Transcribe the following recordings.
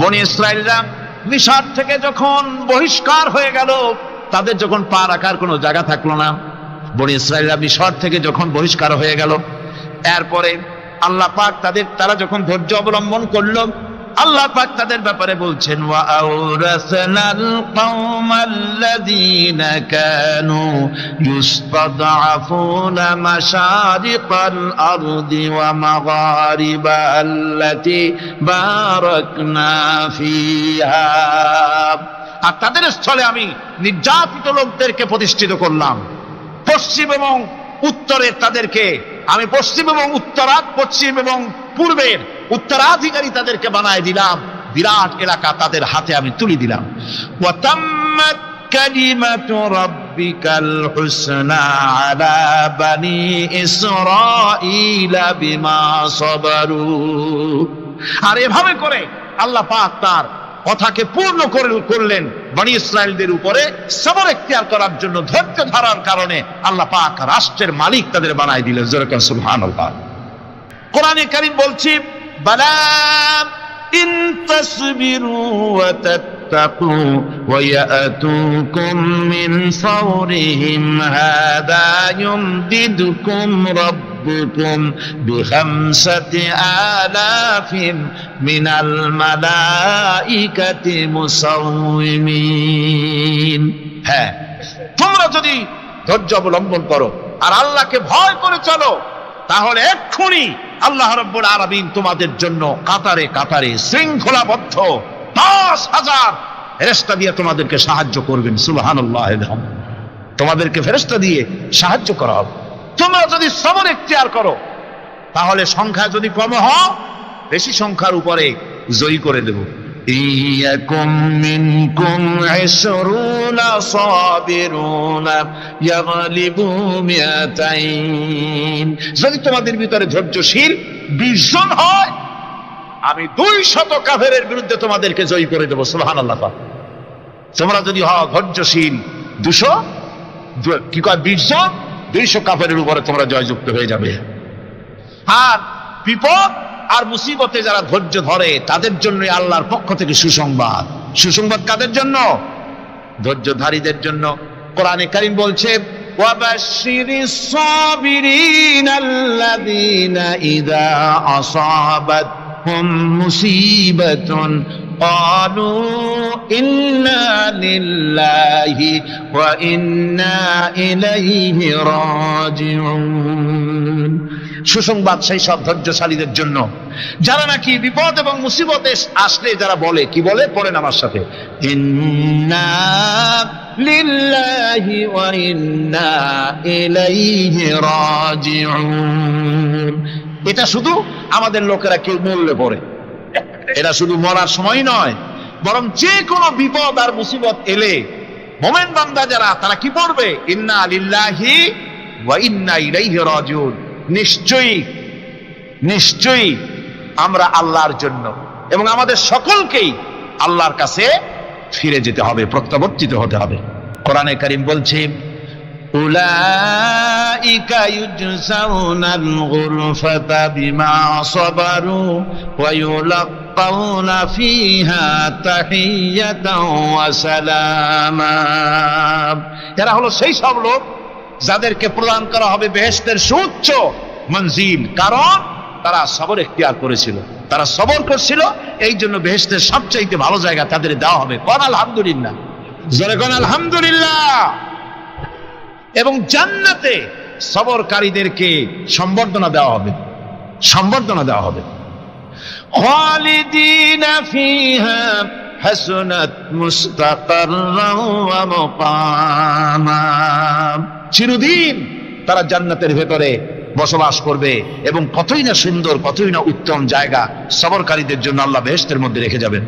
বনি ইসরাইলরা মিশর থেকে যখন বহিষ্কার হয়ে গেল, তাদের যখন পা রাখার কোনো জায়গা থাকলো না, বনি ইসরাইলরা মিশর থেকে যখন বহিষ্কার হয়ে গেল, এরপরে আল্লাহ পাক তারা যখন ধৈর্য অবলম্বন করলো, আল্লাহ পাক তাদের ব্যাপারে বলছেন, ওয়া আওরাসনাল কওমাল্লাযীনা কানু ইউসতাদআফুনা মাশারিকাল আরদি ওয়া মাগারিবা আল্লাতী বারাকনা ফিহা। আর তাদের স্থলে আমি নির্যাতিত লোকদেরকে প্রতিষ্ঠিত করলাম, পশ্চিম এবং উত্তরের তাদেরকে আমি পশ্চিম এবং পশ্চিম এবং পূর্বের উত্তরাধিকারী তাদেরকে বানায় দিলাম, বিরাট এলাকা তাদের হাতে আমি তুলে দিলাম। ওয়া তাম্মাত কালিমাতু রাব্বিকাল হুসনা আলা বানি ইসরাঈলা বিমা সাবারু। আর এভাবে করে আল্লাহ পাক তার কথাকে পূর্ণ করলেন বনি ইসরাইলদের উপরে সবর ইখতিয়ার করার জন্য, ধৈর্য ধরার কারণে আল্লাহ পাক রাষ্ট্রের মালিক তাদের বানায় দিলেন। জোরে বলেন সুবহানাল্লাহ। কোরআনে কারীম বলছে, বালা ইন তাসবিরু ওয়া তাত্তাকু ওয়া ইয়াতুকুম মিন ফাওরিহিম হাদা ইউমদিদুকুম রাব্বুকুম বিখামসাতি আলাফিন মিনাল মালাইকাতি মুসাউমিন। হ্যাঁ, তোমরা যদি ধৈর্য অবলম্বন করো আর আল্লাহকে ভয় করে চলো, তাহলে এক্ষুনি আল্লাহ রাব্বুল আলামিন তোমাদের জন্য কাতারে কাতারে শৃঙ্খলাবদ্ধ 10,000 ফেরেশতা দিয়ে তোমাদেরকে সাহায্য করবেন। সুবহানাল্লাহ। তোমাদেরকে ফেরেশতা দিয়ে সাহায্য করা হবে। তোমরা যদি সবর ইখতিয়ার করো, তাহলে সংখ্যা যদি কম হয়, বেশি সংখ্যার উপরে জয়ী করে দেব। ইয়াকুম মিনকুম 20 সাবিরুনা ইয়াগলিবু মিয়াতাইন। যদি তোমাদের ভিতরে ধৈর্যশীল 20 জন হয়, আমি 200 কাফেরের বিরুদ্ধে তোমাদেরকে জয়ী করে দেব। সুবহানাল্লাহ। তোমরা যদি হও ধৈর্যশীল 200 20 জন, 200 কাফেরের উপরে তোমরা জয়যুক্ত হয়ে যাবে। আর বিপদ আর মুসিবতে যারা ধৈর্য ধরে, তাদের জন্য আল্লাহর পক্ষ থেকে সুসংবাদ। সুসংবাদ কাদের জন্য? ধৈর্যধারীদের জন্য। কোরআনে কারীম বলছে, ওয়াবাশশিরিস সাবিরিনাল্লাযীনা ইযা আসাবাতহুম মুসিবাতুন ক্বালু ইন্না লিল্লাহি ওয়া ইন্না ইলাইহি রাজিউন। সুসংবাদ সেই সব ধৈর্যশালীদের জন্য যারা নাকি বিপদ এবং মুসিবতে আসলে যারা বলে, কি বলে? পড়েন আমার সাথে, ইন্না লিল্লাহি ওয়া ইন্না ইলাইহি রাজিউন। এটা শুধু আমাদের লোকেরা কেউ মরলে পড়ে, এটা শুধু মরার সময় নয়, বরং যে কোনো বিপদ আর মুসিবত এলে মুমিন বান্দা যারা, তারা কি পড়বে? ইন্না লিল্লাহি ওয়া ইন্না ইলাইহি রাজিউন। নিশ্চয়ই নিশ্চয়ই আমরা আল্লাহর জন্য এবং আমাদের সকলকেই আল্লাহর কাছে ফিরে যেতে হবে, প্রত্যাবর্তিত হতে হবে। কোরআনে কারীম বলছে, উলাইকা ইউজসাউনাল গুরফাতা বিমা সাবারু ওয়া ইউলাক্কাউনা ফিহা তাহিয়াতাও ওয়া সালামা। এরা হলো সেই সব লোক যাদেরকে প্রদান করা হবে বেহেশতের সুউচ্চ মঞ্জিল, কারণ তারা সবর ইখতিয়ার করেছিল, তারা সবর করছিল, এই জন্য বেহেশতের সবচাইতে ভালো জায়গা তাদের দেওয়া হবে। কোন আলহামদুলিল্লাহ, জোরে কোন আলহামদুলিল্লাহ। এবং জান্নাতে সবরকারীদেরকে সম্বর্ধনা দেওয়া হবে, সম্বর্ধনা দেওয়া হবে। খালিদিনা ফিহা হাসনাত মুস্তাকাররান ওয়া মুকামা। চিরদিন তারা জান্নাতের ভেতরে বসবাস করবে এবং কতই না সুন্দর, কতই না উত্তম জায়গা সবরকারীদের জন্য আল্লাহ বেহেশতের মধ্যে রেখে যাবেন।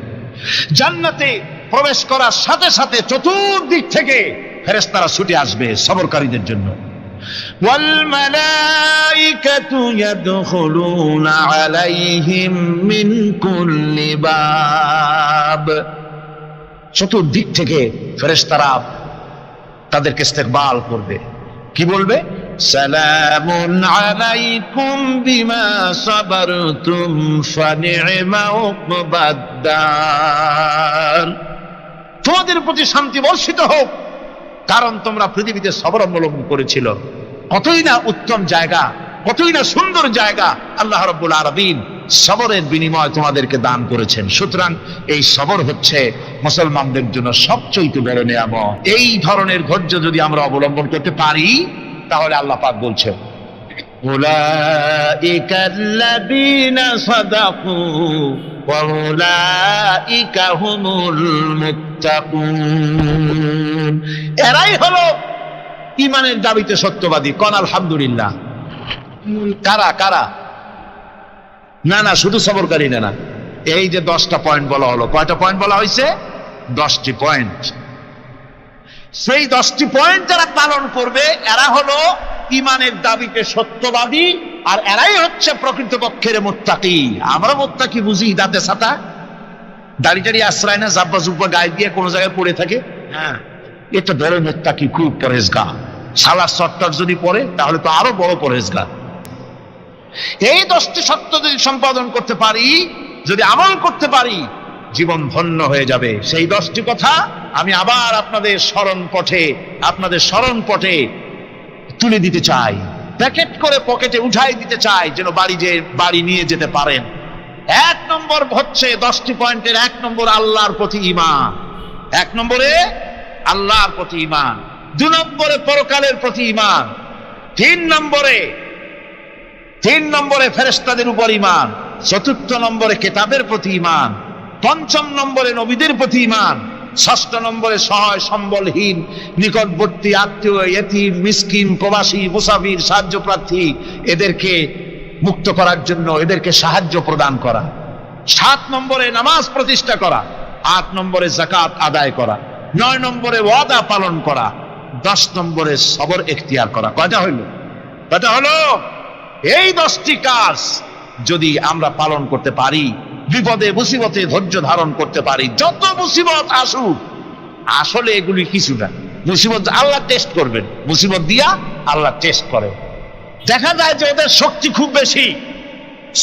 জান্নাতে প্রবেশ করার সাথে সাথে চতুর্দিক থেকে ফেরেশতারা ছুটে আসবে সবরকারীদের জন্য। ওয়াল মালাইকাতু ইয়াদখুলুনা আলাইহিম মিন কুল্লি বাব। চতুর্দিক থেকে ফেরেশতারা তাদেরকে ইস্তেকবাল করবে। কি বলবে? সালামুন আলাইকুম বিমা সাবারতুম ফানি'মা উকবাদ-দার। তোমাদের প্রতি শান্তি বর্ষিত হোক, কারণ তোমরা পৃথিবীতে সবর অবলম্বন করেছিল। কতই না উত্তম জায়গা, কতই না সুন্দর জায়গা আল্লাহ রাব্বুল আলামিন সবরের বিনিময় তোমাদেরকে দান করেছেন। সুতরাং এই সবর হচ্ছে মুসলমানদের জন্য সবচেয়ে বড় নিয়ামত। এই ধরনের ধৈর্য যদি আমরা অবলম্বন করতে পারি, তাহলে আল্লাহ পাক বলছেন, উলাইকাল্লাযীনা সাদাকু ওয়া উলাইকা হুমুল মুত্তাকুন। এরাই হলো ঈমানের দাবিতে সত্যবাদী। কোন আলহামদুলিল্লাহ। কারা কারা? না না, শুধু সবরকারী না। এই যে 10টা পয়েন্ট বলা হলো, কয়টা পয়েন্ট বলা হয়েছে? 10টি পয়েন্ট। সেই 10টি পয়েন্ট যারা পালন করবে, এরা হলো ঈমানের দাবিতে সত্যবাদী, আর এরাই হচ্ছে প্রকৃতপক্ষের মুত্তাকি। আমরা মুত্তাকি বুঝি দাঁতে ছাতা, দাড়ি টাড়ি আশ্রয় না, জাব্বা জুব্বা গায়ে দিয়ে কোনো জায়গায় পড়ে থাকে। হ্যাঁ, এটা বড় মুত্তাকি, খুব পরহেজগার। সালাত সত্তর যদি পড়ে তাহলে তো আরো বড় পরহেজগার। এই 10টি সত্য যদি সম্পাদন করতে পারি, যদি আমল করতে পারি, জীবন ধন্য হয়ে যাবে। সেই 10টি কথা আমি আবার আপনাদের স্মরণ পটে তুলে দিতে চাই, প্যাকেট করে পকেটে উঠাই দিতে চাই, যেন বাড়ি নিয়ে যেতে পারেন। 1 নম্বর হচ্ছে 10টি পয়েন্টের 1 নম্বর আল্লাহর প্রতি ঈমান। 1 নম্বরে আল্লাহর প্রতি ঈমান, 2 নম্বরে পরকালের প্রতি ঈমান, 3 নম্বরে ফেরেশতাদের উপর ঈমান, 4র্থ নম্বরে কিতাবের প্রতি ঈমান, 5ম নম্বরে নবীদের প্রতি ঈমান, 6ষ্ঠ নম্বরে সহায় সম্বলহীন নিকটবর্তী আত্মীয়, ইতিম, মিসকিন, প্রবাসী, মুসাফির, সাহায্য প্রার্থী, এদেরকে মুক্ত করার জন্য এদেরকে সাহায্য প্রদান করা, 7 নম্বরে নামাজ প্রতিষ্ঠা করা, 8 নম্বরে যাকাত আদায় করা, 9 নম্বরে ওয়াদা পালন করা, 10 নম্বরে সবর এখতিয়ার করা। কয়টা হলো? এই 10টি কাজ যদি আমরা পালন করতে পারি, বিপদে মুসিবতে ধৈর্য ধারণ করতে পারি, যত মুসিবত আসুক, আসলে এগুলি কিছু না। মুসিবত আল্লাহ টেস্ট করবেন, মুসিবত দিয়া আল্লাহ টেস্ট করেন। দেখা যায় যে ওদের শক্তি খুব বেশি,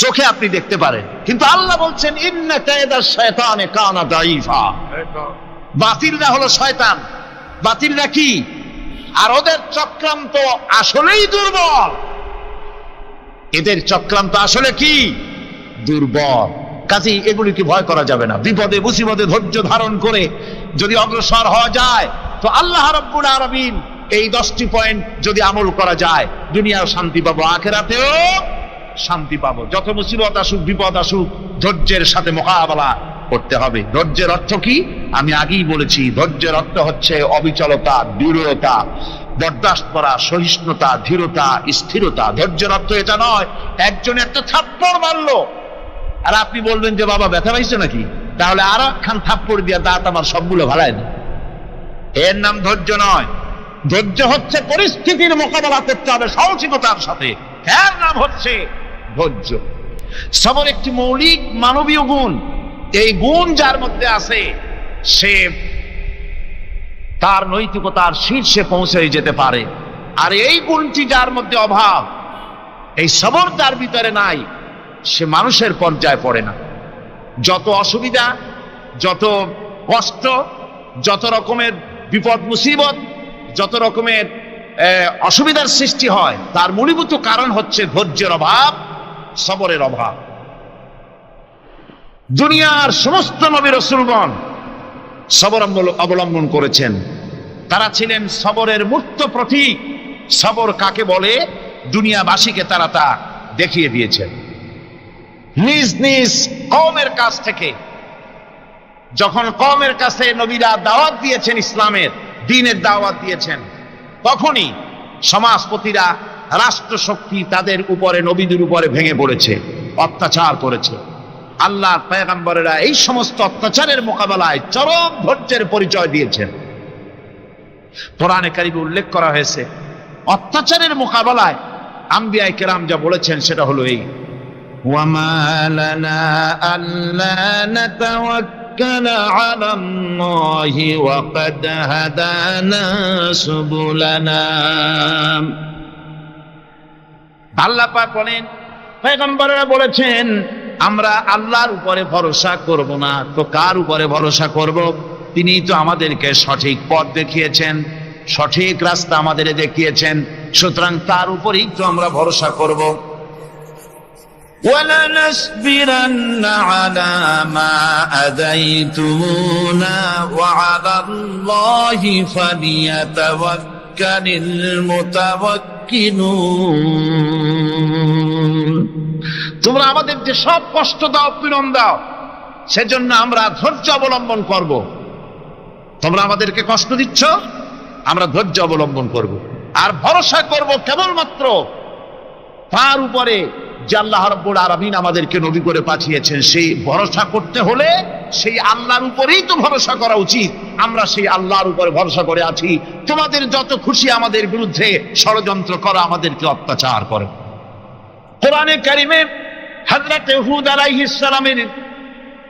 চোখে আপনি দেখতে পারেন, কিন্তু আল্লাহ বলছেন ইন্না কায়দাশ শায়তানে কানা দাঈফা। বাতিলরা হলো শয়তান। বাতিলরা কি? আর ওদের চক্রান্ত আসলেই দুর্বল। এদের চক্রান্ত আসলে কি? দুর্বল। কাজেই এগুলিকে ভয় করা যাবে না। বিপদে মুসিবতে ধৈর্য ধারণ করে যদি অগ্রসর হওয়া যায়, তো আল্লাহ রাব্বুল আলামিন এই 10টি পয়েন্ট যদি আমল করা যায়, দুনিয়াও শান্তি পাবো, আখিরাতেও শান্তি পাবো। যত মুসিবত আসুক, বিপদ আসুক, ধৈর্যের সাথে মোকাবেলা করতে হবে। ধৈর্যের অর্থ কি? আমি আগেই বলেছি, ধৈর্যের অর্থ হচ্ছে অবিচলতা, দৃঢ়তা, বরদাস্ত করা, সহিষ্ণুতা, ধীরতা, স্থিরতা। ধৈর্যের অর্থ এটা নয় একজন একটা থাপ্পড় মারলো আর আপনি বলবেন যে বাবা ব্যথা পাইছে নাকি, তাহলে আর একখান থাপ্পড় দিয়া দাঁত আমার সবগুলো ভালাই না। এর নাম ধৈর্য নয়। ধৈর্য হচ্ছে পরিস্থিতির মোকাবেলা করতে হবে সাহসিকতার সাথে, এর নাম হচ্ছে ধৈর্য। সবর একটি মৌলিক মানবীয় গুণ। এই গুণ যার মধ্যে আছে, সে তার নৈতিকতার শীর্ষে পৌঁছে যেতে পারে। আর এই গুণটি যার মধ্যে অভাব, এই সবর যার ভিতরে নাই, সে মানুষের পর্যায়ে পড়ে না। যত অসুবিধা, যত কষ্ট, যত রকমের বিপদ মুসিবত, যত রকমের অসুবিধার সৃষ্টি হয়, তার মূলীভূত কারণ হচ্ছে ধৈর্যের অভাব, সবরের অভাব। দুনিয়ার সমস্ত নবী রাসূলগণ সবর অবলম্বন করেছেন। তারা ছিলেন সবরের মূর্ত প্রতীক। সবর কাকে বলে দুনিয়াবাসীকে তারা তা দেখিয়ে দিয়েছেন। নিজ নিজ কওমের কাছ থেকে যখন কওমের কাছে নবীরা দাওয়াত দিয়েছেন, ইসলামের দ্বীনের দাওয়াত দিয়েছেন, তখনই সমাজপতিরা, রাষ্ট্রশক্তি তাদের উপরে, নবীদের উপরে ভেঙে পড়েছে, অত্যাচার করেছে। আল্লাহর পয়গম্বরেরা এই সমস্ত অত্যাচারের মোকাবেলায় চরম ধৈর্যের পরিচয় দিয়েছেন। কোরআনে কারিমে উল্লেখ করা হয়েছে, অত্যাচারের মোকাবেলায় আম্বিয়া কেরাম যা বলেছেন সেটা হলো এই, ওয়ামা লানা আল্লা নাতাওয়াক্কালা আলাল্লাহি ওয়া ক্বাদ হাদানা সুবুলানা। আল্লাহ পাক বলেন, পয়গম্বরেরা বলেছেন আমরা আল্লাহর উপরে ভরসা করব না, তো কার উপরে ভরসা করব? তিনি তো আমাদেরকে সঠিক পথ দেখিয়েছেন, সঠিক রাস্তা আমাদের দেখিয়েছেন, সুতরাং তার উপরেই তো আমরা ভরসা করব। وَلَنَصْبِرَنَّ عَلَى مَا آذَيْتُمُونَا وَعَلَى اللَّهِ فَلْيَتَوَكَّلِ الْمُتَوَكِّلُونَ। তোমরা আমাদের যে সব কষ্ট দাও, পীড়ন দাও, সেজন্য আমরা ধৈর্য অবলম্বন করব। তোমরা আমাদেরকে কষ্ট দিচ্ছ, আমরা ধৈর্য অবলম্বন করব আর ভরসা করব কেবলমাত্র তার উপরে যে আল্লাহ রাব্বুল আলামিন আমাদেরকে নবী করে পাঠিয়েছেন। সেই ভরসা করতে হলে সেই আল্লাহর উপরেই তো ভরসা করা উচিত। আমরা সেই আল্লাহর উপরে ভরসা করে আছি। তোমাদের যত খুশি আমাদের বিরুদ্ধে ষড়যন্ত্র করো, আমাদেরকে অত্যাচার করো। কোরআনে কারিমে হযরত হুদ আলাইহিস সালামের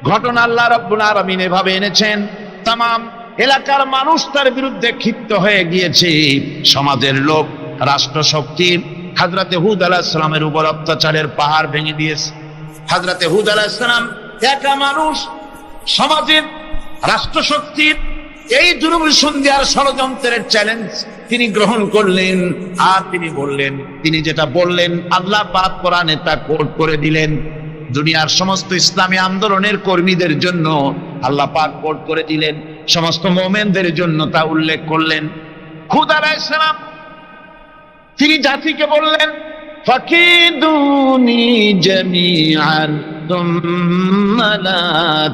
ঘটনা আল্লাহ রাব্বুল আলামিন এভাবে এনেছেন, তাম এলাকার মানুষ তার বিরুদ্ধে ক্ষিপ্ত হয়ে গিয়েছে। সমাজের লোক, রাষ্ট্রশক্তি হযরত হুদ আলাইহিস সালামের উপর অত্যাচারের পাহাড় ভেঙে দিয়েছে। হযরত হুদ আলাইহিস সালাম একা মানুষ, সমাজের রাষ্ট্রশক্তির এই দুর্বিসন্ধি আর ষড়যন্ত্রের চ্যালেঞ্জ তিনি গ্রহণ করলেন। আর তিনি বললেন, তিনি যেটা বললেন আল্লাহ পাক কোরআনে তা কোট করে দিলেন। দুনিয়ার সমস্ত ইসলামী আন্দোলনের কর্মীদের জন্য আল্লাহ পাক কোট করে দিলেন, সমস্ত মুমিনদের জন্য তা উল্লেখ করলেন। হুদ আলাইহিস সালাম তিনি জাতিকে বললেন, ফাকিদুনি জামিআন তুম্মা লা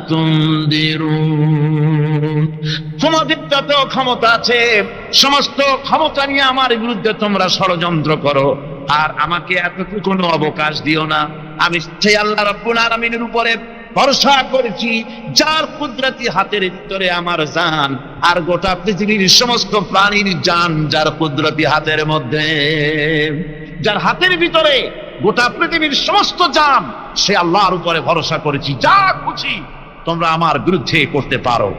তুনদিরুন। তোমাদের যত ক্ষমতা আছে সমস্ত ক্ষমতা নিয়ে আমার বিরুদ্ধে তোমরা ষড়যন্ত্র করো, আর আমাকে এতটুকু অবকাশ দিও না। আমি সেই আল্লাহ রাব্বুল আলামিনের উপরে ভরসা করেছি, যার কুদরতি হাতের ভিতরে আমার জান, আর গোটা পৃথিবীর সমস্ত প্রাণীর জান যার কুদরতি হাতের মধ্যে। যার হাতের ভিতরে গোটা পৃথিবীর সমস্ত জান, সে আল্লাহর উপরে ভরসা করেছি। যা খুশি তোমরা আমার বিরুদ্ধে করতে পারো।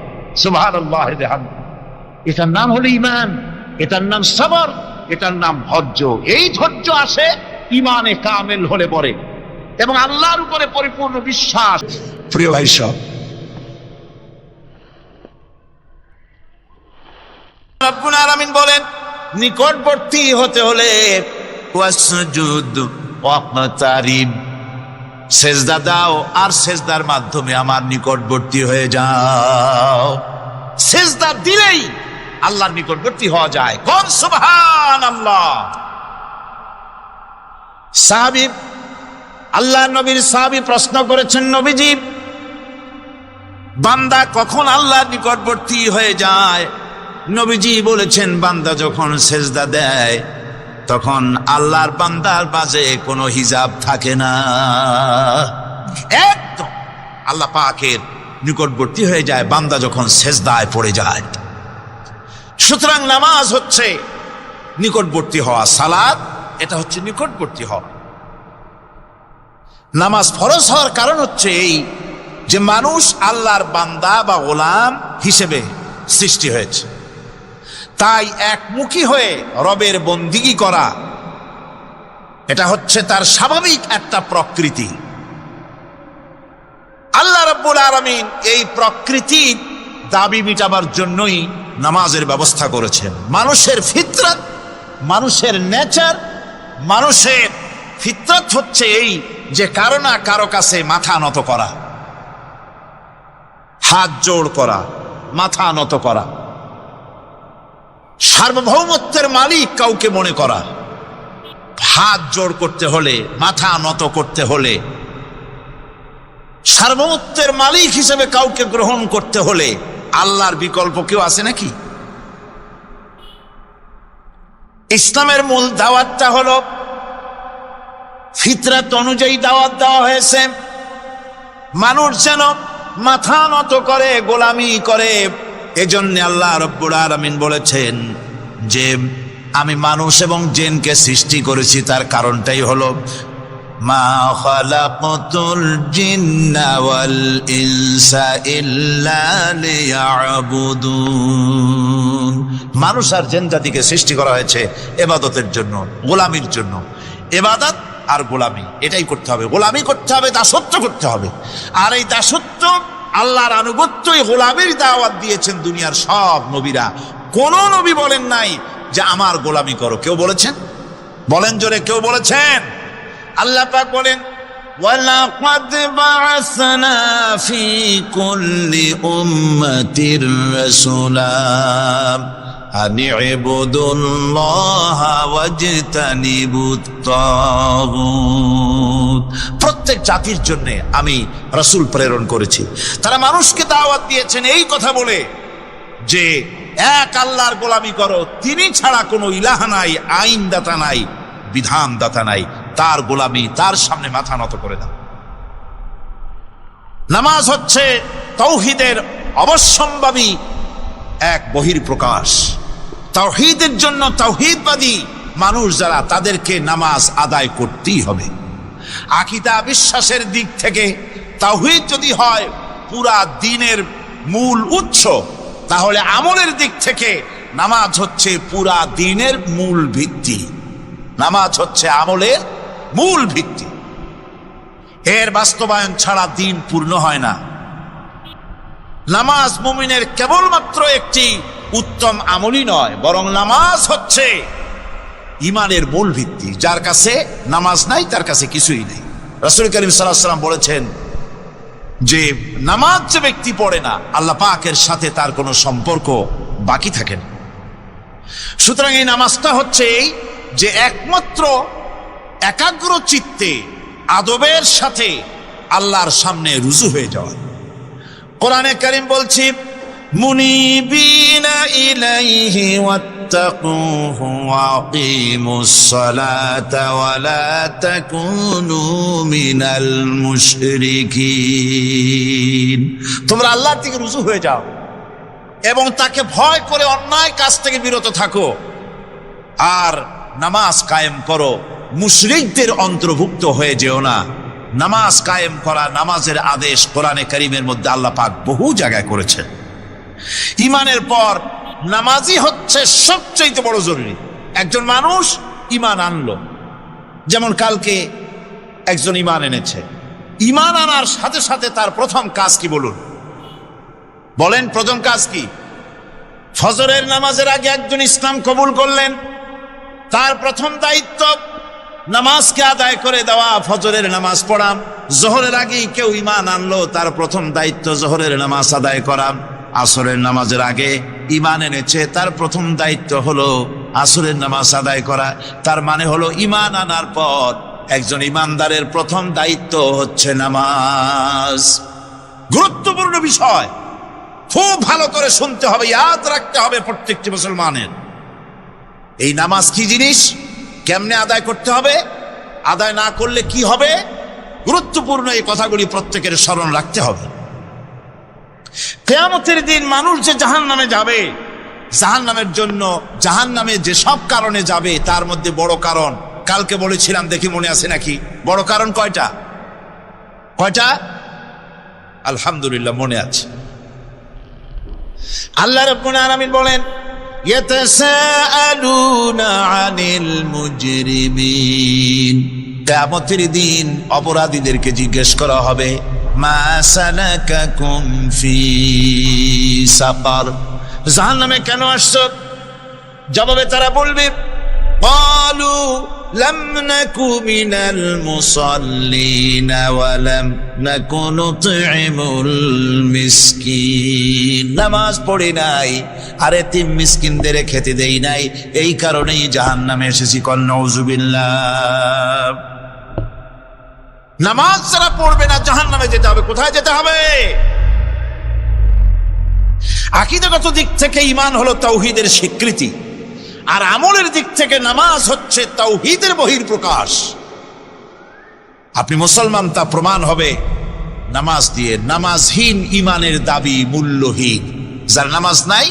সুবহানাল্লাহ। এটার নাম হলো ঈমান, এটার নাম সবর, এটার নাম ধৈর্য। এই ধৈর্য আসে ঈমানে কামেল হলে পরে এবং আল্লাহর উপরে পরিপূর্ণ বিশ্বাস। প্রিয় ভাই সব, রব্বুল আলামিন বলেন নিকটবর্তী হতে হলে ওয়াসজুদ ওয়াকতারিব, সেজদা দাও আর সেজদার মাধ্যমে আমার নিকটবর্তী হয়ে যাও। সেজদা দিলেই আল্লাহর নিকটবর্তী হওয়া যায়। কোন সুবহানাল্লাহ। সাহাবী, আল্লাহ নবীর সাহাবী প্রশ্ন করেছেন, নবীজি বান্দা কখন আল্লাহর নিকটবর্তী হয়ে যায়? নবীজি বলেছেন, বান্দা যখন সেজদা দেয় তখন আল্লাহর বান্দার মাঝে কোনো হিজাব থাকে না, একদম আল্লাহ পাকের নিকটবর্তী হয়ে যায় বান্দা যখন সেজদায় পড়ে যায়। সুতরাং নামাজ হচ্ছে নিকটবর্তী হওয়া, সালাত এটা হচ্ছে নিকটবর্তী হওয়া। নামাজ ফরজ হওয়ার কারণ হচ্ছে এই যে মানুষ আল্লাহর বান্দা বা গোলাম হিসেবে সৃষ্টি হয়েছে, তাই একমুখী হয়ে রবের বন্দিগি করা এটা হচ্ছে তার স্বাভাবিক একটা প্রকৃতি। আল্লাহ রাব্বুল আলামিন এই প্রকৃতির দাবি মিটাবার জন্যই নামাজের ব্যবস্থা করেছেন। মানুষের ফিতরত, মানুষের নেচার, মানুষের ফিতরত হচ্ছে এই যে কারো না কারো কাছে মাথা নত করা, হাত জোড় করা, মাথা নত করা, সার্বভৌমত্বের মালিক কাউকে মনে করা। হাত জোড় করতে হলে, মাথা নত করতে হলে, সার্বভৌমত্বের মালিক হিসেবে কাউকে গ্রহণ করতে হলে আল্লাহর বিকল্প কেউ আছে নাকি? ইসলামের মূল দাওয়াতটা হলো ফিতরত অনুযায়ী দাওয়াত দেওয়া হয়েছে। মানুষ যেন মাথা নত করে, গোলামি করে। এজন্য আল্লাহ রাব্বুল আলামিন বলেছেন যে আমি মানুষ এবং জিনকে সৃষ্টি করেছি, তার কারণটাই হলো মা খালাকতুল জিন্না ওয়াল ইনসা ইল্লা লিয়াবুদুন। মানুষ আর জিন জাতিকে সৃষ্টি করা হয়েছে ইবাদতের জন্য, গোলামির জন্য। ইবাদত আর গোলামি, এটাই করতে হবে। গোলামি করতে হবে, দাসত্ব করতে হবে। আর এই দাসত্ব, আল্লাহর আনুগত্য, এই গোলামির দাওয়াত দিয়েছেন দুনিয়ার সব নবীরা। কোন নবী বলেন নাই যে আমার গোলামি করো। কেউ বলেছেন? বলেন জোরে, কেউ বলেছেন? আল্লাহ পাক বলেন, ওয়ালাকাদ বা'আসনা ফি কুল্লি উম্মাতির রাসূলা আন ইবুদুল্লাহা ওয়াজতানিবুত তাগুত। প্রত্যেক জাতির জন্য আমি রাসূল প্রেরণ করেছি। তারা মানুষকে দাওয়াত দিয়েছেন এই কথা বলে যে এক আল্লাহর গোলামি করো, তিনি ছাড়া কোনো ইলাহ নাই, আইনদাতা নাই, বিধানদাতা নাই, তার গোলামি, তার সামনে মাথা নত করে দাও। নামাজ হচ্ছে তাওহীদের অবশ্যম্ভাবী এক বহির্প্রকাশ। তাওহীদের জন্য তাওহীদবাদী মানুষ যারা, তাদেরকে নামাজ আদায় করতেই হবে। আকীদা বিশ্বাসের দিক থেকে তাওহীদ যদি হয় পুরা দ্বীনের মূল উৎস, তাহলে আমলের দিক থেকে নামাজ হচ্ছে পুরা দ্বীনের মূল ভিত্তি। নামাজ হচ্ছে আমলের মূল ভিত্তি। এর বাস্তবায়ন ছাড়া দ্বীন পূর্ণ হয় না। নামাজ মুমিনের কেবলমাত্র একটি উত্তম আমলই নয়, বরং নামাজ হচ্ছে ঈমানের মূল ভিত্তি। যার কাছে নামাজ নাই তার কাছে কিছুই নেই। রাসূল করিম সাল্লাল্লাহু আলাইহি ওয়াসাল্লাম বলেছেন যে নামাজ যে ব্যক্তি পড়ে না, আল্লাহ পাকের সাথে তার কোনো সম্পর্ক বাকি থাকে না। সুতরাং এই নামাজটা হচ্ছে এই যে একমাত্র একাগ্র চিত্তে আদবের সাথে আল্লাহর সামনে রুজু হয়ে যাওয়া। কোরআনে কারীম বলছি, মুনিবিনা ইলাইহি ওয়াত্তাকুহু ওয়া আকিমুস সালাতা ওয়া লা তাকুনু মিনাল মুশরিকিন। তোমরা আল্লাহর দিকে রুজু হয়ে যাও এবং তাকে ভয় করে অন্যায় কাজ থেকে বিরত থাকো, আর নামাজ কায়েম করো, মুশরিকদের অন্তর্ভুক্ত হয়ে যেও না। নামাজ কায়েম করা, নামাজের আদেশ কোরআনে কারীমের মধ্যে আল্লাহ পাক বহু জায়গায় করেছেন। ঈমানের পর নামাজই হচ্ছে সবচেয়ে বড় জরুরি। একজন মানুষ ঈমান আনলো, যেমন কালকে একজন ঈমান এনেছে, ঈমান আনার সাথে সাথে তার প্রথম কাজ কি বলুন? বলেন প্রথম কাজ কি? ফজরের নামাজের আগে একজন ইসলাম কবুল করলেন, তার প্রথম দায়িত্ব নামাজকে আদায় করে দেওয়া, ফজরের নামাজ পড়া। জোহরের আগেই কেউ ঈমান আনলো, তার প্রথম দায়িত্ব জোহরের নামাজ আদায় করা। আসরের নামাজের আগে ঈমান এনেছে, তার প্রথম দায়িত্ব হলো আসরের নামাজ আদায় করা। তার মানে হলো ঈমান আনার পর একজন ঈমানদারের প্রথম দায়িত্ব হচ্ছে নামাজ। গুরুত্বপূর্ণ বিষয়, খুব ভালো করে শুনতে হবে, ইয়াদ রাখতে হবে প্রত্যেকটি মুসলমানের। এই নামাজ কি জিনিস, কেমনে আদায় করতে হবে, আদায় না করলে কি হবে, গুরুত্বপূর্ণ এই কথাগুলি প্রত্যেকের স্মরণ রাখতে হবে। কিয়ামতের দিন মানুষ যে জাহান্নামে যাবে, জাহান্নামের জন্য, জাহান্নামে যে সব কারণে যাবে তার মধ্যে বড় কারণ কালকে বলেছিলাম, দেখি মনে আছে নাকি? বড় কারণ কয়টা? কয়টা? আলহামদুলিল্লাহ মনে আছে। আল্লাহ রাব্বুল আলামিন বলেন, ইয়াতাসাআলুনা আনিল মুজরিমিন। কিয়ামতের দিন অপরাধীদেরকে জিজ্ঞেস করা হবে, মা সালাকাকুম ফি সাকার, জাহান্নামে কেন আসছো? জবাবে তারা বলবে, ক্বালু লাম নাকু মিনাল মুসাল্লিনা ওয়া লাম নাকু নুতঈমুল মিসকিন। নামাজ পড়ি নাই আর এতিম মিসকিনদের খেতে দেই নাই, এই কারণেই জাহান্নামে এসেছি। কল নাউযুবিল্লাহ। নামাজ যারা পড়বে না জাহান্নামে যেতে হবে। কোথায় যেতে হবে? আকীদাগত দিক থেকে ঈমান হলো তাওহীদের স্বীকৃতি, আর আমলের দিক থেকে নামাজ হচ্ছে তাওহীদের বহির্প্রকাশ। আপনি মুসলমান তা প্রমাণ হবে নামাজ দিয়ে। নামাজহীন ঈমানের দাবি মূল্যহীন। যার নামাজ নাই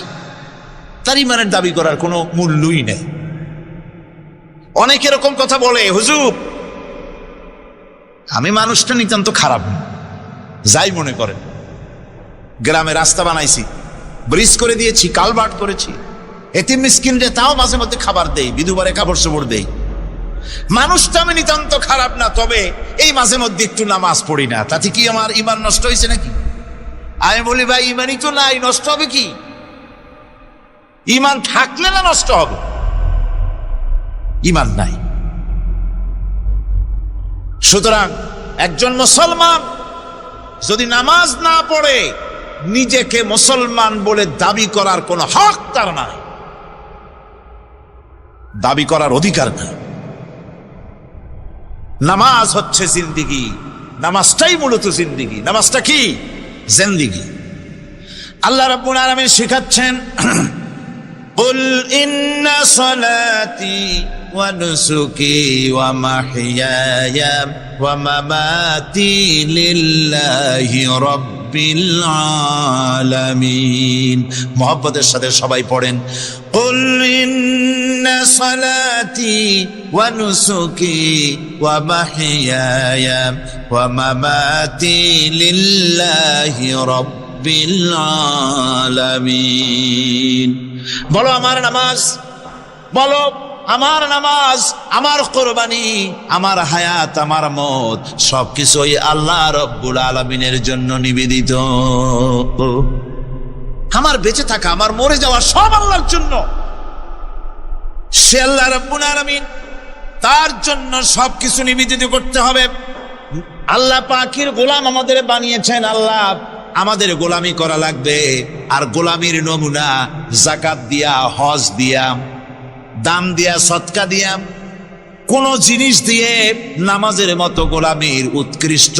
তার ঈমানের দাবি করার কোনো মূল্যই নেই। অনেক এরকম কথা বলে, হুজুর আমি মানুষটা নিতান্ত খারাপ না, যাই মনে করেন, গ্রামে রাস্তা বানাইছি, ব্রিজ করে দিয়েছি, কালভার্ট করেছি, এতিম মিসকিনরে তাও মাঝে মধ্যে খাবার দেই, বিধবারে কাপড় চোপড় দেই, মানুষটা আমি নিতান্ত খারাপ না, তবে এই মাঝে মধ্যে একটু নামাজ পড়ি না, তাতে কি আমার ইমান নষ্ট হয়েছে নাকি? আমি বলি ভাই ইমানই তো নাই, নষ্ট হবে কি? ইমান থাকলে না নষ্ট হবে? ইমান নাই। সুতরাং একজন মুসলমান যদি নামাজ না পড়ে, নিজেকে মুসলমান বলে দাবি করার কোনো হক তার নাই, দাবি করার অধিকার নাই। নামাজ হচ্ছে জিন্দিগি, নামাজটাই মূলত জিন্দিগি। নামাজটা কি? জিন্দিগি। আল্লাহ রাব্বুল আলামিন শিখাচ্ছেন, কুল ইন্না সালাতি ওয়া নুসুকি ওয়া মাহইয়ায়া ওয়া মামাতি লিল্লাহি রাব্বিল আলামিন। মুহাব্বতের সাথে সবাই পড়েন, কুল ইন্না সালাতি ওয়া নুসুকি ওয়া মাহইয়ায়া ওয়া মামাতি লিল্লাহি রাব্বিল আলামিন। বলো আমার নামাজ, বলো আমার নামাজ, আমার কোরবানি, আমার হায়াত, আমার মত সবকিছু ওই আল্লাহ রব্বুল আলামিনের জন্য নিবেদিত। আমার বেঁচে থাকা, আমার মরে যাওয়া সব আল্লাহর জন্য। সে আল্লাহ রব্বুল আলামিন, তার জন্য সবকিছু নিবেদিত করতে হবে। আল্লাহ পাকের গোলাম আমাদের বানিয়েছেন, আল্লাহ আমাদের গোলামি করা লাগবে। আর গোলামির নমুনা যাকাত দিয়া, হজ দিয়া, দাম দিয়া, সদকা দিয়া, কোন জিনিস দিয়ে নামাজের মতো গোলামির উৎকৃষ্ট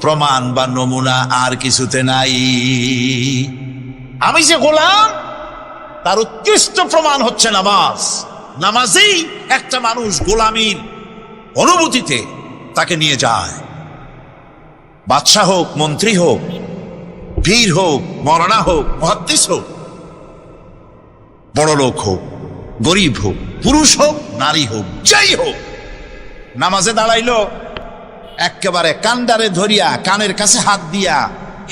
প্রমাণ বা নমুনা আর কিছুতে নাই। আমি যে গোলাম, তার উৎকৃষ্ট প্রমাণ হচ্ছে নামাজ। নামাজেই একটা মানুষ গোলামির অনুভূতিতে তাকে নিয়ে যায়। বাদশাহ হোক, মন্ত্রী হোক, বীর হোক, মরানা হোক, মুহাদ্দিস হোক, বড় লোক হোক, গরিব হোক, পুরুষ হোক, নারী হোক, যাই হোক, নামাজে দাঁড়াইলো, একেবারে কান্ডারে ধরিয়া, কানের কাছে হাত দিয়া,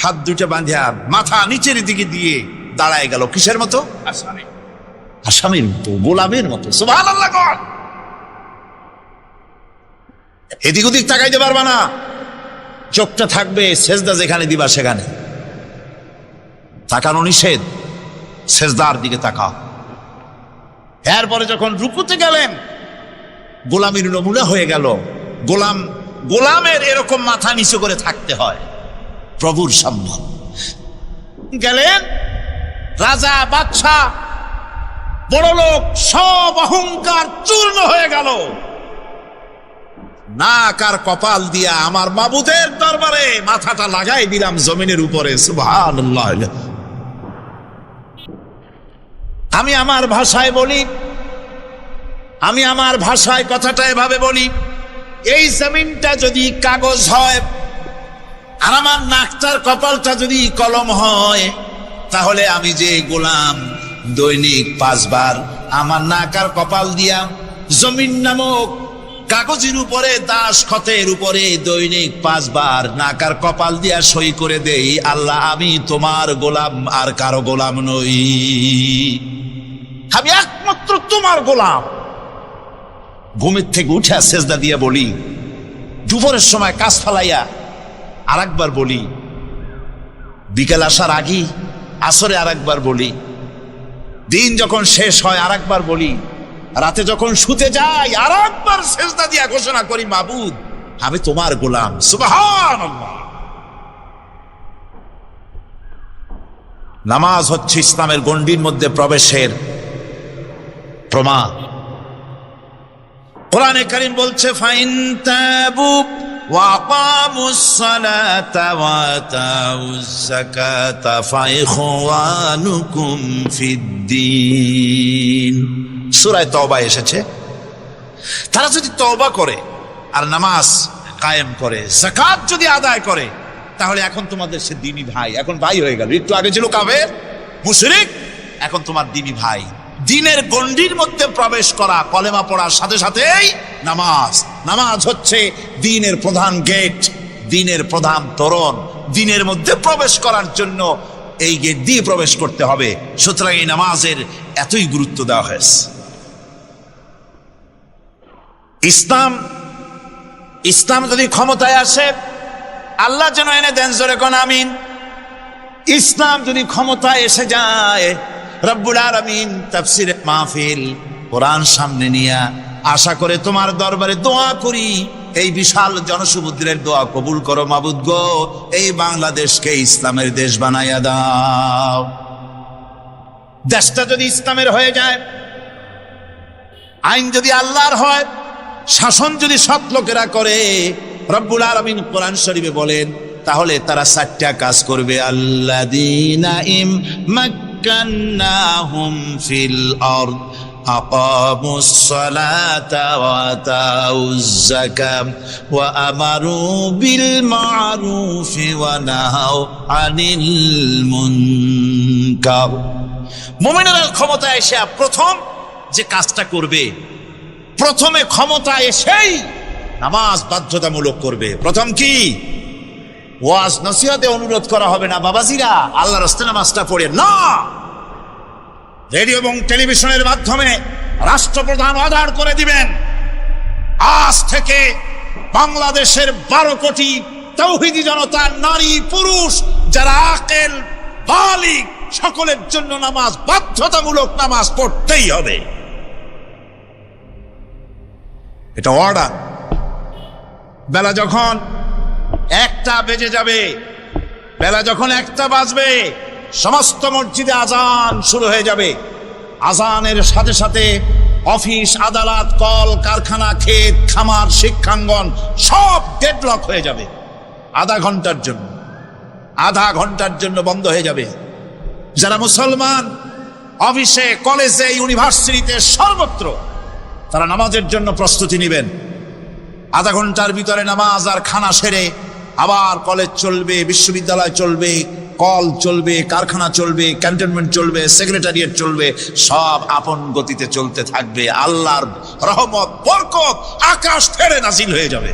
হাত দুটো বাঁধিয়া, মাথা নিচের দিকে দিয়ে দাঁড়ায় গেল। কিসের মতো? আসামি, আসামির মতো, গোলামের মতো। সুবহানাল্লাহ। এদিক ওদিক তাকাইতে পারবা না, চোখটা থাকবে সেজদা যেখানে দিবা সেখানে। তাকানো নিষেধ, সেজদার দিকে তাকাও। এরপরে যখন রুকুতে গেলেন, গোলামির নমুনা হয়ে গেল। গোলামের এরকম মাথা নিচু করে থাকতে হয় প্রভুর সামনে। গেলেন, রাজা, বাদশাহ, বড় লোক, সব অহংকার চূর্ণ হয়ে গেল। নাক আর কপাল দিয়া আমার মাবুদের দরবারে মাথাটা লাগাই দিলাম জমিনের উপরে। সুবহানাল্লাহ। আমি আমার ভাষায় বলি, আমি আমার ভাষায় কথাটা এভাবে বলি, এই জমিনটা যদি কাগজ হয় আর আমার নাকটার কপালটা যদি কলম হয়, তাহলে আমি যে গোলাম দৈনিক 5 বার আমার নাক আর কপাল দিয়া জমিন নামক কাগজের উপরে, দাস খতের উপরে দৈনিক 5 বার নাক আর কপাল দিয়া সই করে দেই, আল্লাহ আমি তোমার গোলাম, আর কারো গোলাম নই, আমি একমাত্র তোমার গোলাম। ঘুমের থেকে উঠে সেজদা দিয়া বলি, দুপুরের সময় কাজ ফালাইয়া আর একবার বলি, বিকেল আসার আগে আসরে আর একবার বলি, দিন যখন শেষ হয় আর একবার বলি, রাতে যখন শুতে যাই আর একবার সেজদা দিয়া ঘোষণা করি, মাবুদ আমি তোমার গোলাম। সুবহানাল্লাহ। নামাজ হচ্ছে ইসলামের গণ্ডির মধ্যে প্রবেশের প্রমাণ। কোরআনে কারীম বলছে, ফাইন তাবু ওয়া আকামুস সালাতা ওয়া আতাউজ যাকাতা ফাইখওয়ানুকুম ফিদ্দীন। সূরা তওবা এসেছে, তারা যদি তওবা করে আর নামাজ কায়েম করে, যাকাত যদি আদায় করে, তাহলে এখন তোমাদের সে দ্বীনি ভাই, এখন ভাই হয়ে গেল। একটু আগে ছিল কাফের, মুশরিক, এখন তোমার দ্বীনি ভাই। দ্বীনের গণ্ডির মধ্যে প্রবেশ করা, কলেমা পড়ার সাথে সাথেই নামাজ। নামাজ হচ্ছে দ্বীনের প্রধান গেট, দ্বীনের প্রধান তোরণ। দ্বীনের মধ্যে প্রবেশ করার জন্য এই গেট দিয়ে প্রবেশ করতে হবে। সুতরাং এই নামাজের এতই গুরুত্ব দেওয়া হয়েছে। ইসলাম যদি ক্ষমতায় আসে, আল্লাহ যেন এনে দেন, জোরে কোন আমিন। ইসলাম যদি ক্ষমতায় এসে যায়, রব্বুল আলামিন তাফসীরে মাহফিল কোরআন সামনে নিয়ে আশা করে তোমার দরবারে দোয়া করি, এই বিশাল জনসমুদ্রের দোয়া কবুল করো মাবুদ গো, এই বাংলাদেশকে ইসলামের দেশ বানাইয়া দাও। দেশটা যদি ইসলামের হয়ে যায়, আইন যদি আল্লাহর হয়, শাসন যদি সৎ লোকেরা করে, রব্বুল আলামিন কোরআন শরীফে বলেন, তাহলে তারা 4টা কাজ করবে। আল্লাযীনা ইম্মাক্কান্নাহুম ফিল আরদ আকামুস সালাতা ওয়া আতাউজ যাকাত ওয়া আমারু বিল মা'রুফি ওয়া নাহাউ আনিল মুনকার। মুমিনেরা ক্ষমতায় এসে প্রথম যে কাজটা করবে, প্রথমে ক্ষমতা এসেই নামাজ বাধ্যতামূলক করবে। প্রথম কি? ওয়াজ নসিহতে অনুরোধ করা হবে না, বাবাজিরা আল্লাহর রাস্তায় নামাজটা পড়ে না। রেডিও এবং টেলিভিশনের মাধ্যমে রাষ্ট্রপ্রধান অর্ডার করে দিবেন, আজ থেকে বাংলাদেশের 12 কোটি তাওহীদি জনতা, নারী পুরুষ যারা আকেল বালিগ, সকলের জন্য নামাজ বাধ্যতামূলক, নামাজ পড়তেই হবে। এটা অর্ডার। বেলা যখন 1টা বেজে যাবে, বেলা যখন 1টা বাজবে, সমস্ত মসজিদে আজান শুরু হয়ে যাবে। আজানের সাথে সাথে অফিস, আদালত, কল কারখানা, ক্ষেত খামার, শিক্ষাঙ্গন সব ডেডলক হয়ে যাবে। আধা ঘন্টার জন্য বন্ধ হয়ে যাবে। যারা মুসলমান অফিসে, কলেজে, ইউনিভার্সিটিতে, সর্বত্র তারা নামাজের জন্য প্রস্তুতি নেবেন। আধা ঘন্টার ভিতরে নামাজ আর খানা সেরে আবার কলেজ চলবে, বিশ্ববিদ্যালয় চলবে, কল চলবে, কারখানা চলবে, ক্যান্টনমেন্ট চলবে, সেক্রেটারিয়েট চলবে, সব আপন গতিতে চলতে থাকবে। আল্লাহর রহমত, বরকত আকাশ থেকে নাজিল হয়ে যাবে।